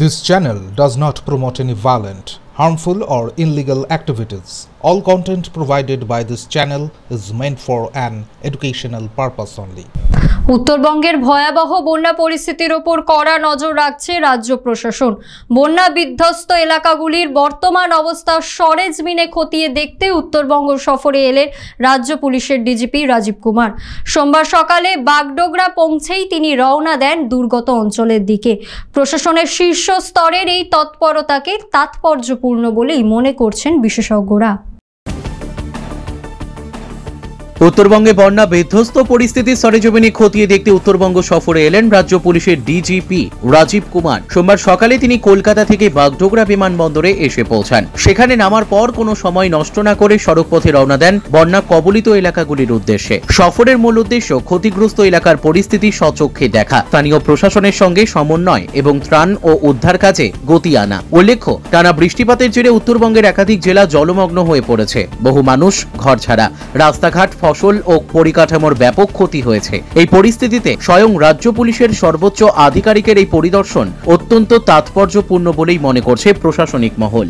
This channel does not promote any violent, harmful or illegal activities. All content provided by this channel is meant for an educational purpose only. উত্তরবঙ্গের ভয়াবহ বন্যা পরিস্থিতির উপর কড়া নজর রাখছে রাজ্য প্রশাসন। বন্যা বিধ্বস্ত এলাকাগুলির বর্তমান অবস্থা সরেজমিনে খতিয়ে দেখতে উত্তরবঙ্গ সফরে এলেন রাজ্য পুলিশের ডিজিপি রাজীব কুমার। সোমবার সকালে বাগডোগরা পৌঁছেই তিনি রওনা দেন দুর্গত অঞ্চলের দিকে। প্রশাসনের শীর্ষ স্তরের এই তৎপরতাকে তাৎপর্যপূর্ণ বলেই মনে করছেন বিশেষজ্ঞরা। উত্তরবঙ্গে বন্যা বিধ্বস্ত পরিস্থিতির সরেজমিনে খতিয়ে দেখতে উত্তরবঙ্গ সফরে এলেন রাজ্য পুলিশের ডিজিপি রাজীব কুমার। সোমবার সকালে তিনি কলকাতা থেকে বাগডোগরা বিমানবন্দরে এসে পৌঁছান। সেখানে নামার পর কোনো সময় নষ্ট না করে সড়কপথে রওনা দেন বন্যা কবলিত এলাকাগুলির উদ্দেশ্যে। সফরের মূল উদ্দেশ্য ক্ষতিগ্রস্ত এলাকার পরিস্থিতি স্বচক্ষে দেখা, স্থানীয় প্রশাসনের সঙ্গে সমন্বয় এবং ত্রাণ ও উদ্ধার কাজে গতি আনা। উল্লেখ্য, টানা বৃষ্টিপাতের জেরে উত্তরবঙ্গের একাধিক জেলা জলমগ্ন হয়ে পড়েছে। বহু মানুষ ঘরছাড়া, রাস্তাঘাট, ফসল ও পরিকাঠামোর ব্যাপক ক্ষতি হয়েছে। এই পরিস্থিতিতে স্বয়ং রাজ্য পুলিশের সর্বোচ্চ আধিকারিকের এই পরিদর্শন অত্যন্ত তাৎপর্যপূর্ণ বলেই মনে করছে প্রশাসনিক মহল।